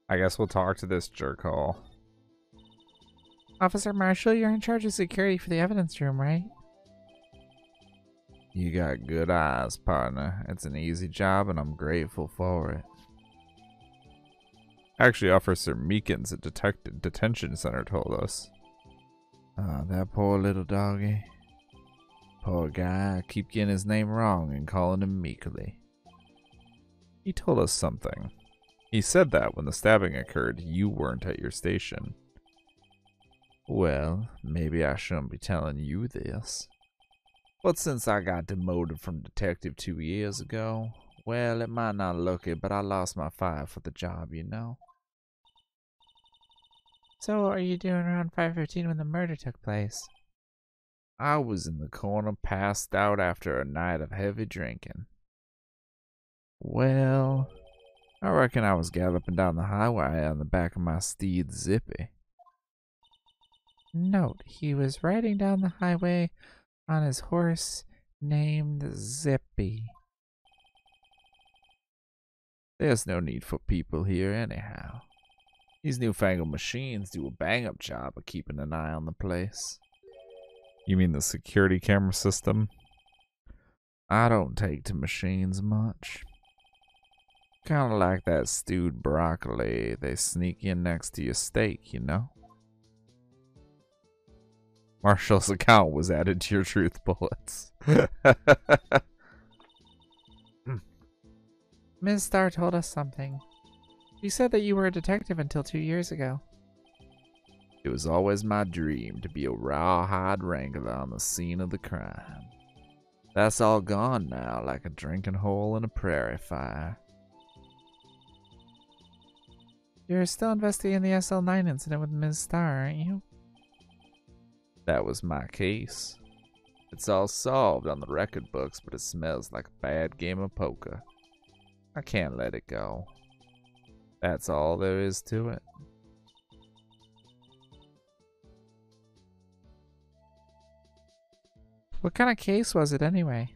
I guess we'll talk to this jerkhole. Officer Marshall, you're in charge of security for the evidence room, right? You got good eyes, partner. It's an easy job, and I'm grateful for it. Actually, Officer Meekins at Detention Center told us. That poor little doggy. Poor guy. I keep getting his name wrong and calling him Meekly. He told us something. He said that when the stabbing occurred, you weren't at your station. Well, maybe I shouldn't be telling you this. But since I got demoted from detective 2 years ago, well, it might not look it, but I lost my fire for the job, you know? So what are you doing around 5:15 when the murder took place? I was in the corner passed out after a night of heavy drinking. Well, I reckon I was galloping down the highway on the back of my steed Zippy. Note, he was riding down the highway on his horse named Zippy. There's no need for people here anyhow. These newfangled machines do a bang-up job of keeping an eye on the place. You mean the security camera system? I don't take to machines much. Kind of like that stewed broccoli. They sneak in next to your steak, you know? Marshall's account was added to your truth bullets. Ms. Starr told us something. She said that you were a detective until 2 years ago. It was always my dream to be a rawhide wrangler on the scene of the crime. That's all gone now, like a drinking hole in a prairie fire. You're still investigating the SL9 incident with Ms. Starr, aren't you? That was my case. It's all solved on the record books, but it smells like a bad game of poker. I can't let it go. That's all there is to it. What kind of case was it anyway?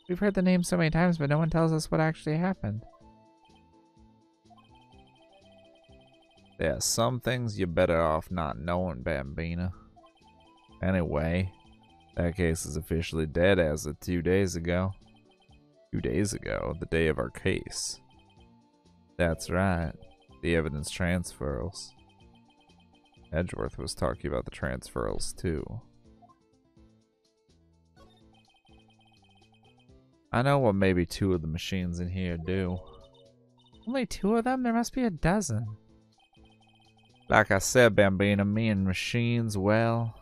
We've heard the name so many times, but no one tells us what actually happened. There are some things you're better off not knowing, Bambina. Anyway, that case is officially dead as of 2 days ago. 2 days ago, the day of our case. That's right, the evidence transfers. Edgeworth was talking about the transfers too. I know what maybe 2 of the machines in here do. Only 2 of them? There must be a dozen. Like I said, Bambina, me and machines, well,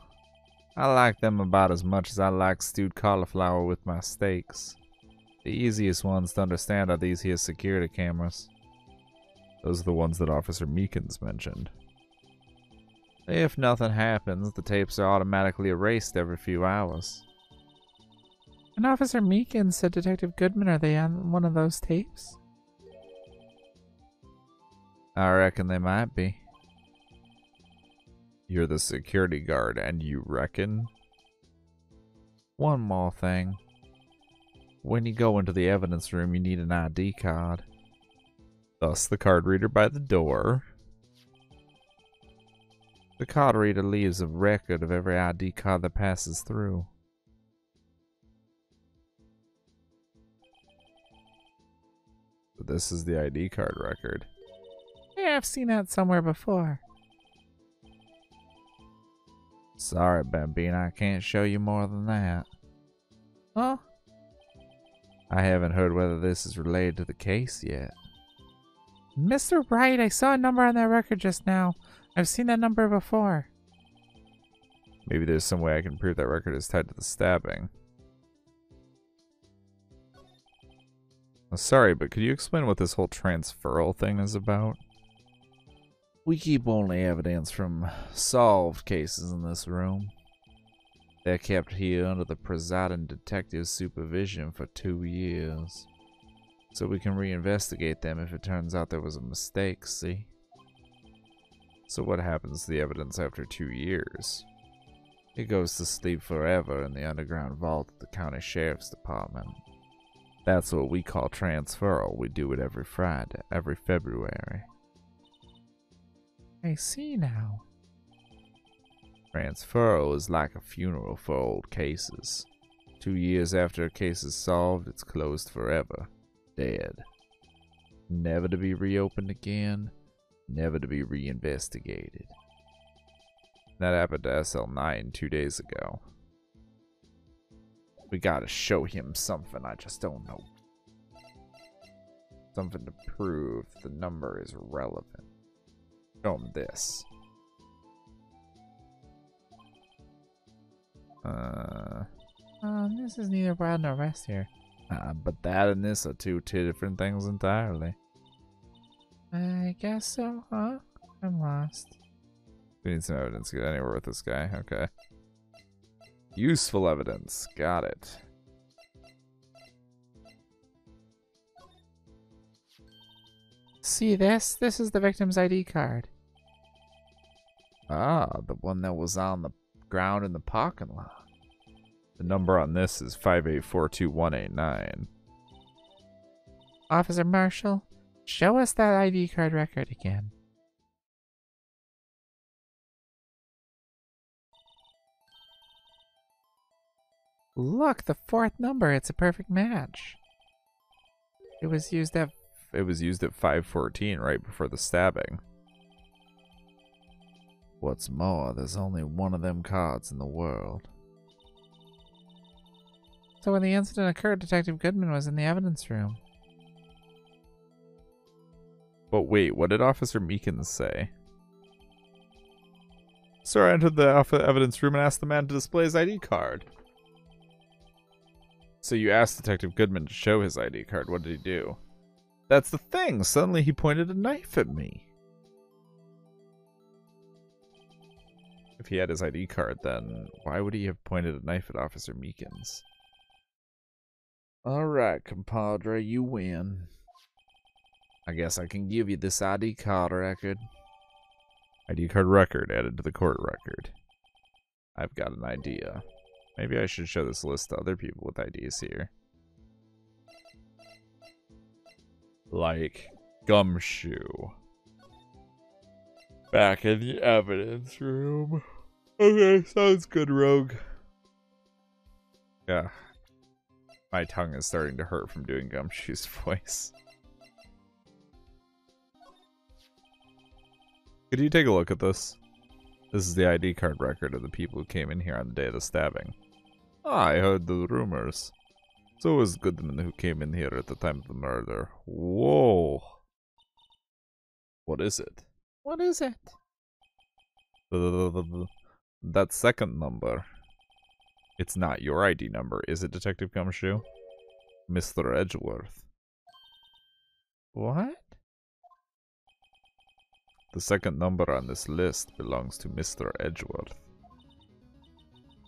I like them about as much as I like stewed cauliflower with my steaks. The easiest ones to understand are these here security cameras. Those are the ones that Officer Meekins mentioned. If nothing happens, the tapes are automatically erased every few hours. And Officer Meekins said Detective Goodman, are they on one of those tapes? I reckon they might be. You're the security guard, and you reckon? One more thing. When you go into the evidence room, you need an ID card. Thus, the card reader by the door. The card reader leaves a record of every ID card that passes through. So this is the ID card record. Yeah, I've seen that somewhere before. Sorry, Bambina, I can't show you more than that. Huh? I haven't heard whether this is related to the case yet. Mr. Wright, I saw a number on that record just now. I've seen that number before. Maybe there's some way I can prove that record is tied to the stabbing. Sorry, but could you explain what this whole transferal thing is about? We keep only evidence from solved cases in this room. They're kept here under the presiding detective's supervision for 2 years. So we can reinvestigate them if it turns out there was a mistake, see? So what happens to the evidence after 2 years? It goes to sleep forever in the underground vault of the county sheriff's department. That's what we call transferal. We do it every Friday, every February. I see now. Transferal is like a funeral for old cases. 2 years after a case is solved, it's closed forever. Dead. Never to be reopened again. Never to be reinvestigated. That happened to SL9 2 days ago. We gotta show him something, I just don't know. Something to prove the number is relevant. Show him this. This is neither wild nor rest here. But that and this are two different things entirely. I guess so, huh? I'm lost. We need some evidence to get anywhere with this guy. Okay. Useful evidence. Got it. See this? This is the victim's ID card. Ah, the one that was on the ground in the parking lot. The number on this is 5842189. Officer Marshall, show us that ID card record again. Look, the fourth number. It's a perfect match. It was used at 514 right before the stabbing. What's more, there's only one of them cards in the world. So when the incident occurred, Detective Goodman was in the evidence room. But wait, what did Officer Meekins say? Sir, I entered the evidence room and asked the man to display his ID card. So you asked Detective Goodman to show his ID card. What did he do? That's the thing. Suddenly he pointed a knife at me. If he had his ID card, then why would he have pointed a knife at Officer Meekins? Alright, compadre, you win. I guess I can give you this ID card record. ID card record added to the court record. I've got an idea. Maybe I should show this list to other people with IDs here. Like Gumshoe. Back in the evidence room. Okay, sounds good, Rogue. Yeah. My tongue is starting to hurt from doing Gumshoe's voice. Could you take a look at this? This is the ID card record of the people who came in here on the day of the stabbing. I heard the rumors. So was Goodman, who came in here at the time of the murder. Whoa. What is it? What is it? That second number. It's not your ID number, is it, Detective Gumshoe? Mr. Edgeworth. What? The second number on this list belongs to Mr. Edgeworth.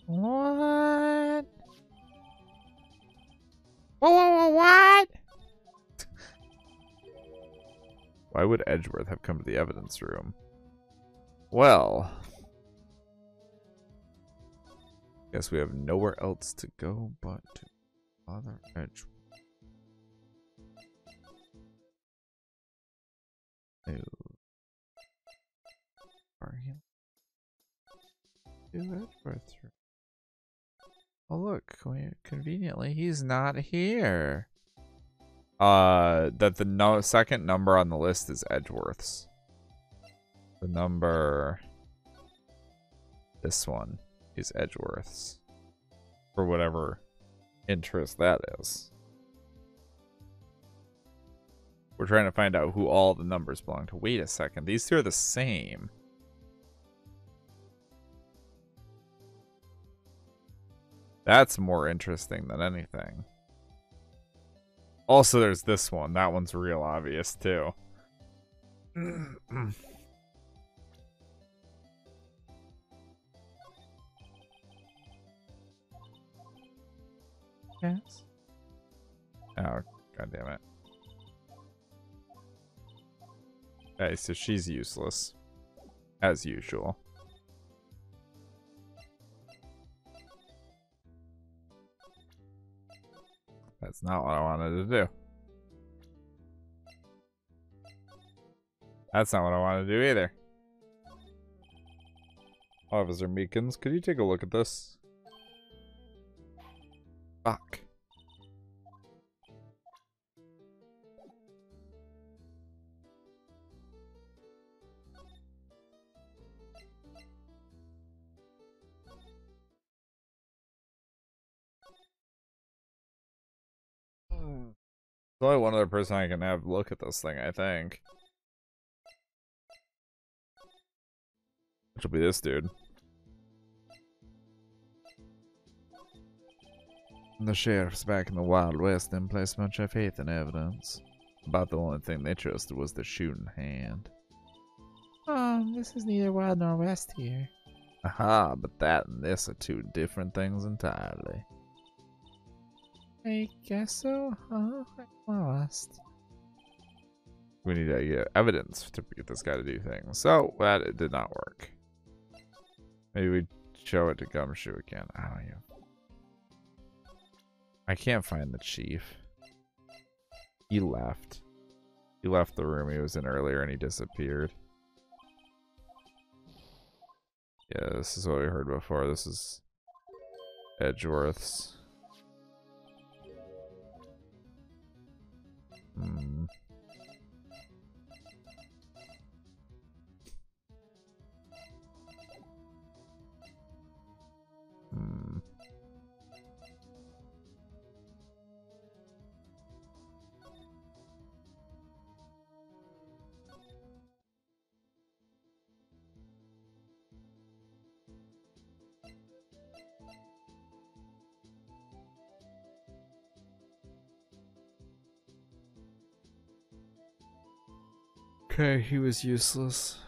What? Whoa, what? Why would Edgeworth have come to the evidence room? Well, guess we have nowhere else to go but to Father Edgeworth. Ew. Are you to Edgeworth's room? Oh look, conveniently he's not here. That the second number on the list is Edgeworth's. The number, this one, is Edgeworth's. For whatever interest that is. We're trying to find out who all the numbers belong to. Wait a second, these two are the same. That's more interesting than anything. Also, there's this one. That one's real obvious, too. Yes. Oh, god damn it. Okay, so she's useless. As usual. That's not what I wanted to do. That's not what I wanted to do either. Officer Meekins, could you take a look at this? Fuck. There's only one other person I can have look at this thing, I think. Which will be this dude. The sheriffs back in the Wild West didn't place much of faith in evidence. About the only thing they trusted was the shooting hand. This is neither Wild nor West here. Aha, but that and this are two different things entirely. I guess so, huh? I'm lost. We need to get evidence to get this guy to do things. So, that it did not work. Maybe we show it to Gumshoe again. I don't know. I can't find the chief. He left. He left the room he was in earlier and he disappeared. Yeah, this is what we heard before. This is Edgeworth's. Hmm. Hmm. Okay, he was useless.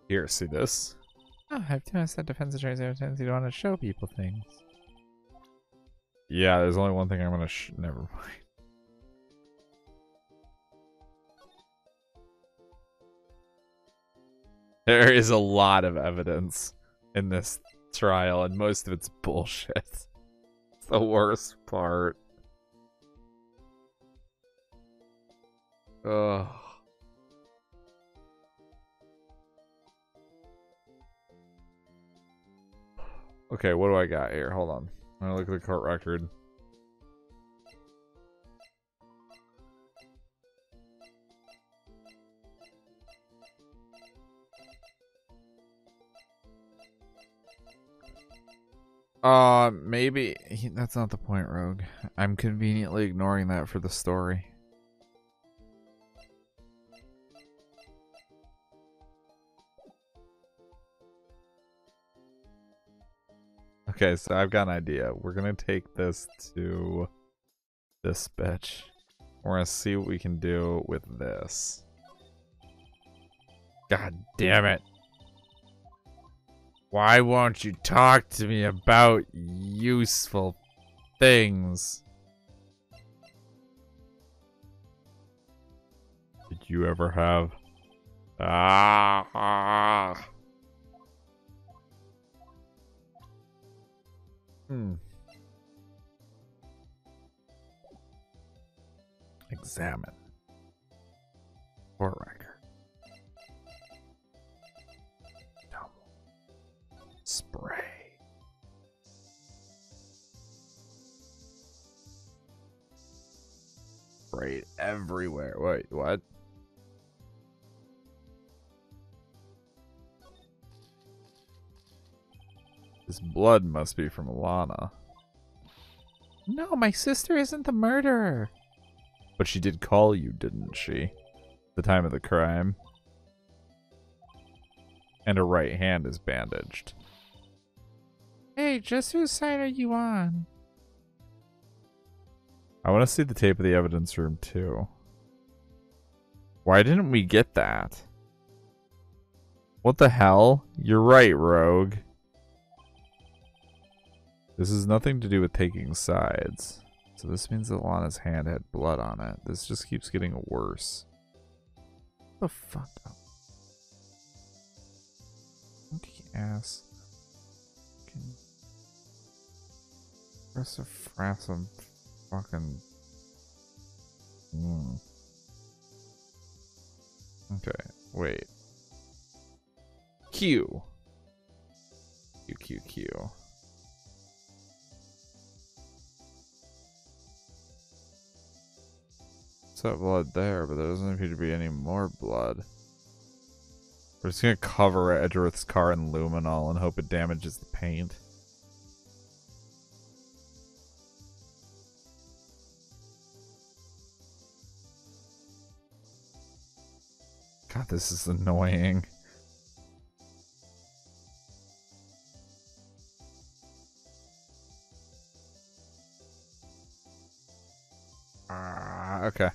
Here, see this? Oh, I've noticed that defense attorneys have a tendency to want to show people things. Yeah, there's only one thing I'm gonna never mind. There is a lot of evidence in this trial, and most of it's bullshit. It's the worst part. Ugh. Okay, what do I got here? Hold on. I'm gonna look at the court record. Maybe that's not the point, Rogue. I'm conveniently ignoring that for the story. Okay, so I've got an idea. We're gonna take this to this bitch. We're gonna see what we can do with this. God damn it. Why won't you talk to me about useful things? Did you ever have... Examine. Court record. Spray. Sprayed everywhere. Wait, what? This blood must be from Alana. No, my sister isn't the murderer. But she did call you, didn't she? The time of the crime. And her right hand is bandaged. Hey, just whose side are you on? I want to see the tape of the evidence room too. Why didn't we get that? What the hell? You're right, Rogue. This has nothing to do with taking sides. So this means that Lana's hand had blood on it. This just keeps getting worse. the fuck up. Monkey ass. Reciprocum fucking. Okay, wait. Q. Q, Q, Q. What's that blood there? But there doesn't appear to be any more blood. We're just gonna cover Edgeworth's car in luminol and hope it damages the paint. God, this is annoying. Okay.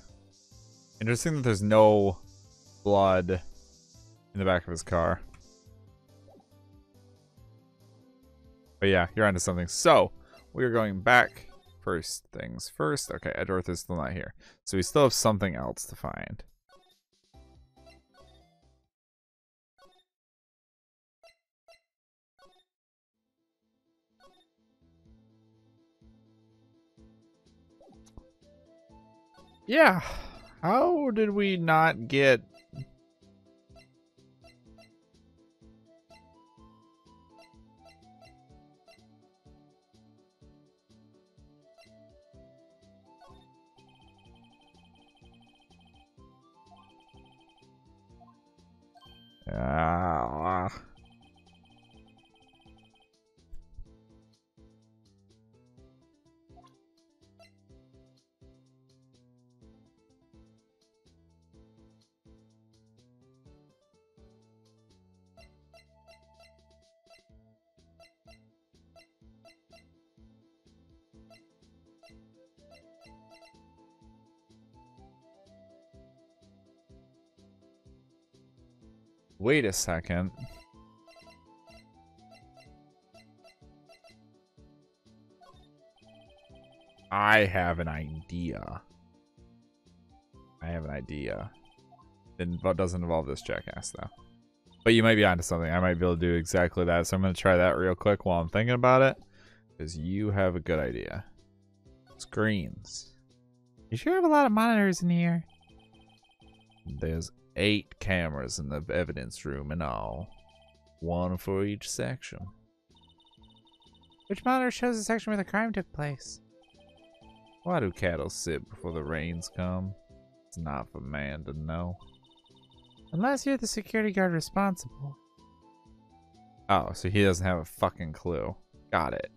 Interesting that there's no blood in the back of his car. But yeah, you're onto something. So, we are going back. First things first. Okay, Edgeworth is still not here. So we still have something else to find. Yeah. How did we not get... Wait a second. I have an idea. It doesn't involve this jackass, though. But you might be onto something. I might be able to do exactly that. So I'm going to try that real quick while I'm thinking about it. Because you have a good idea. Screens. You sure have a lot of monitors in here. There's 8 cameras in the evidence room in all. 1 for each section. Which monitor shows the section where the crime took place? Why do cattle sit before the rains come? It's not for man to know. Unless you're the security guard responsible. Oh, so he doesn't have a fucking clue. Got it.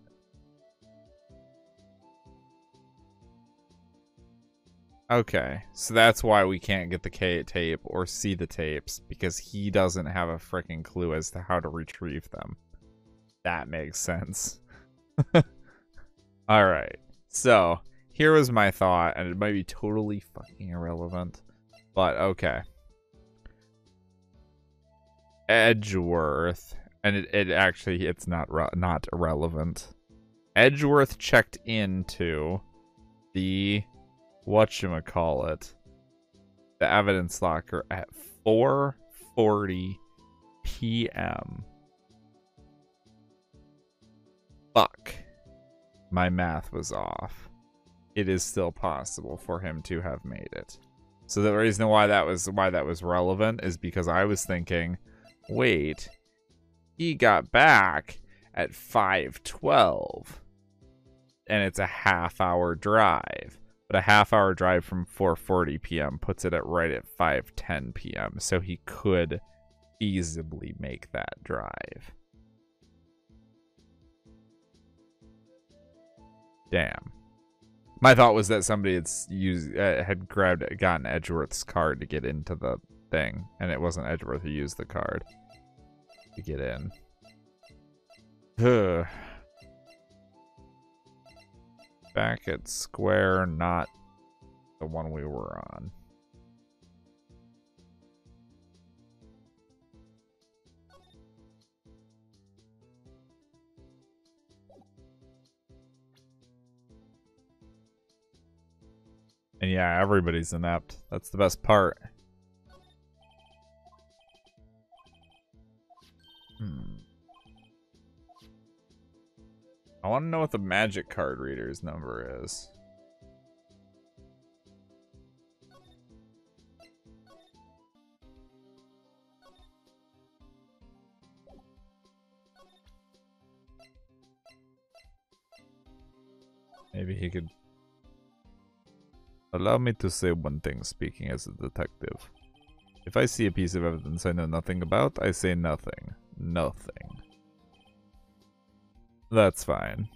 Okay, so that's why we can't get the tape or see the tapes, because he doesn't have a freaking clue as to how to retrieve them. That makes sense. Alright, so here was my thought, and it might be totally fucking irrelevant, but okay. Edgeworth, and it's not irrelevant. Edgeworth checked into the whatchamacallit, the evidence locker at 4:40 p.m. Fuck. My math was off. It is still possible for him to have made it. So the reason why that was relevant is because I was thinking, wait, he got back at 5:12 and it's a half-hour drive. But a half-hour drive from 4:40 p.m. puts it at right at 5:10 p.m. So he could feasibly make that drive. Damn. My thought was that somebody had gotten Edgeworth's card to get into the thing, and it wasn't Edgeworth who used the card to get in. Ugh. Back at square, not the one we were on. And yeah, everybody's inept. That's the best part. I want to know what the magic card reader's number is. Maybe he could... Allow me to say one thing, speaking as a detective. If I see a piece of evidence I know nothing about, I say nothing. Nothing. That's fine.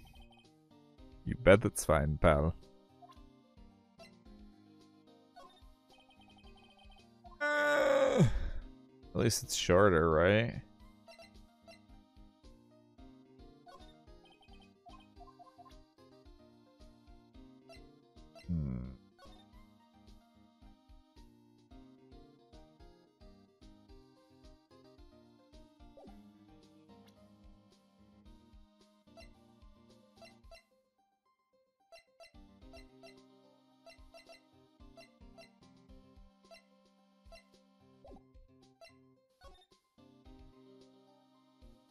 You bet it's fine, pal. At least it's shorter, right?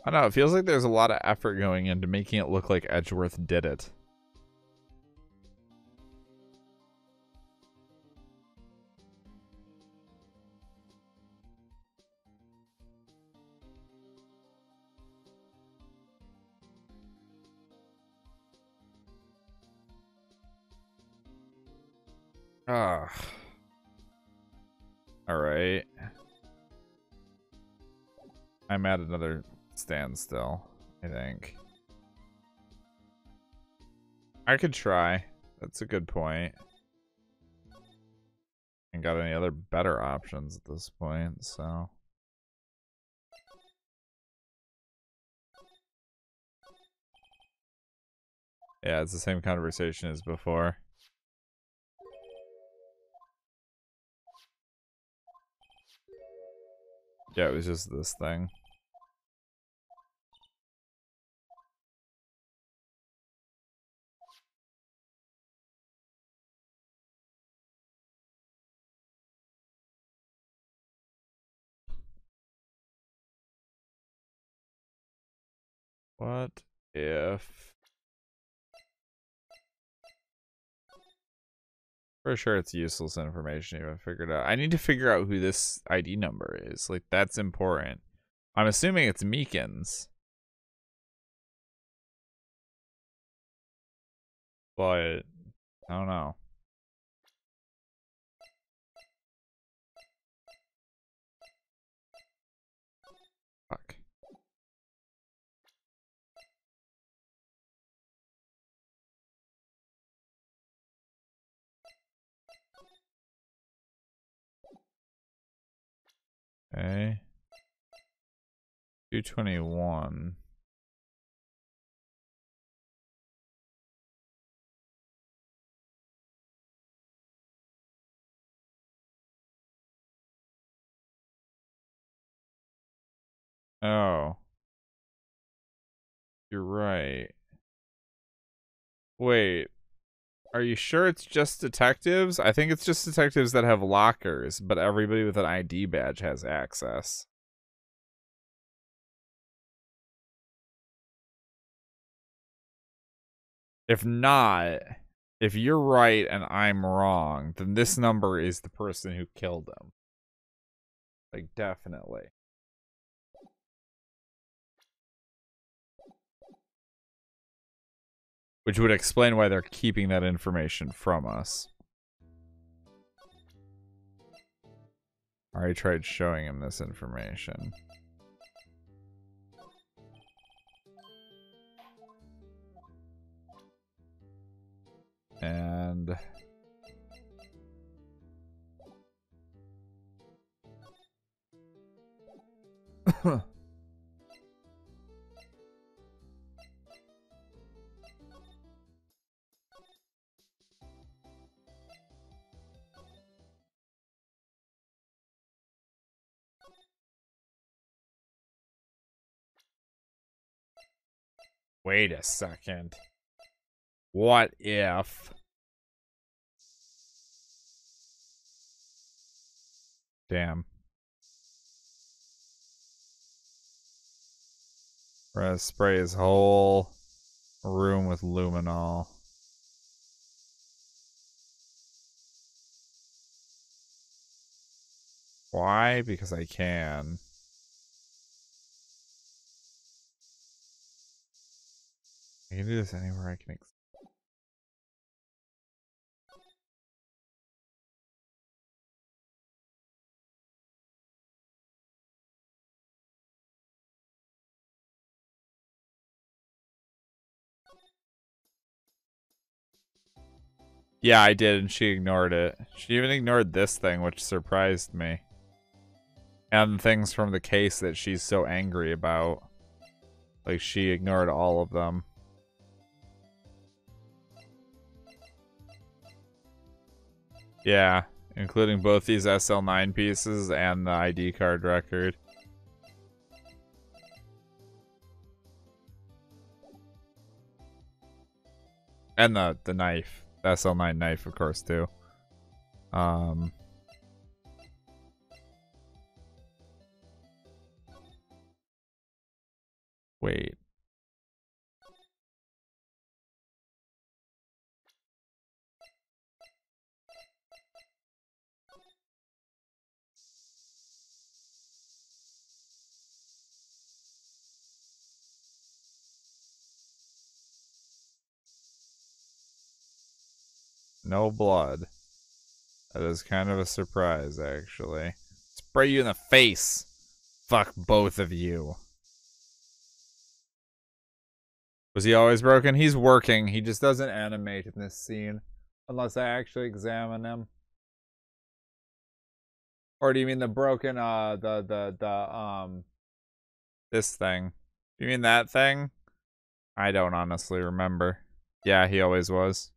I don't know, it feels like there's a lot of effort going into making it look like Edgeworth did it. Ah. Alright. I'm at another standstill, I think. I could try. That's a good point. Ain't got any other better options at this point, so. Yeah, it's the same conversation as before. Yeah, it was just this thing. What if... For sure it's useless information if I figured out. I need to figure out who this ID number is. Like, that's important. I'm assuming it's Meekins. But, I don't know. Fuck. Okay. 221. Oh. You're right. Wait. Are you sure it's just detectives? I think it's just detectives that have lockers, but everybody with an ID badge has access. If not, if you're right and I'm wrong, then this number is the person who killed him. Like, definitely. Which would explain why they're keeping that information from us. I already tried showing him this information. And... Wait a second. What if... Damn. We're gonna spray his whole room with luminol. Why? Because I can. I can do this anywhere I can. Yeah, I did, and she ignored it. She even ignored this thing, which surprised me. And things from the case that she's so angry about. Like, she ignored all of them. Yeah, including both these SL9 pieces and the ID card record. And the knife. The SL9 knife, of course, too. Wait. No blood. That is kind of a surprise, actually. Spray you in the face. Fuck both of you. Was he always broken? He's working. He just doesn't animate in this scene. Unless I actually examine him. Or do you mean the broken, this thing? Do you mean that thing? I don't honestly remember. Yeah, he always was.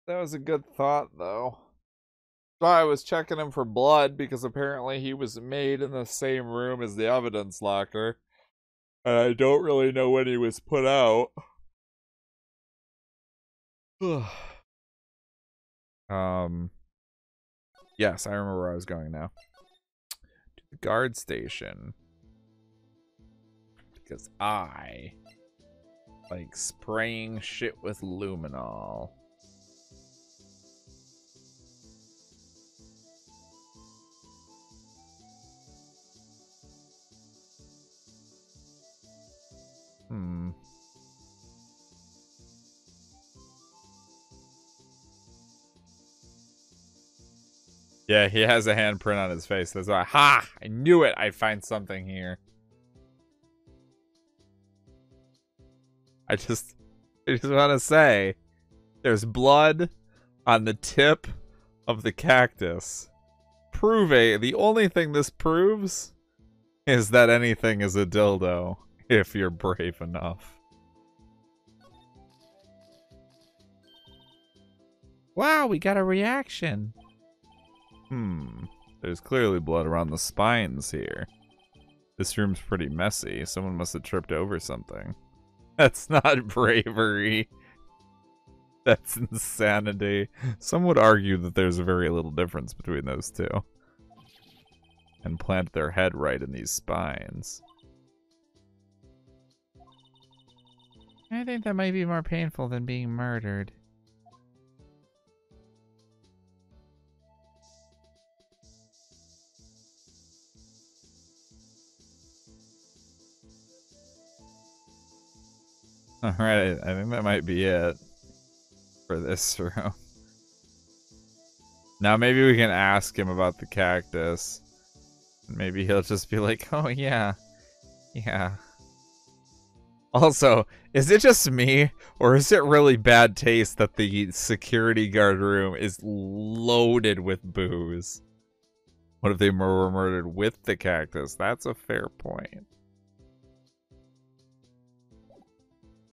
That was a good thought, though. So I was checking him for blood because apparently he was made in the same room as the evidence locker. And I don't really know when he was put out. Yes, I remember where I was going now. To the guard station. Because I like spraying shit with luminol. Yeah, he has a handprint on his face. That's why. Ha! I knew it. I'd find something here. I just want to say, there's blood on the tip of the cactus. The only thing this proves is that anything is a dildo if you're brave enough. Wow, we got a reaction. There's clearly blood around the spines here. This room's pretty messy. Someone must have tripped over something. That's not bravery. That's insanity. Some would argue that there's very little difference between those two. And plant their head right in these spines. I think that might be more painful than being murdered. Alright, I think that might be it for this room. Now maybe we can ask him about the cactus. Maybe he'll just be like, oh yeah. Yeah. Also, is it just me, or is it really bad taste that the security guard room is loaded with booze? What if they were murdered with the cactus? That's a fair point.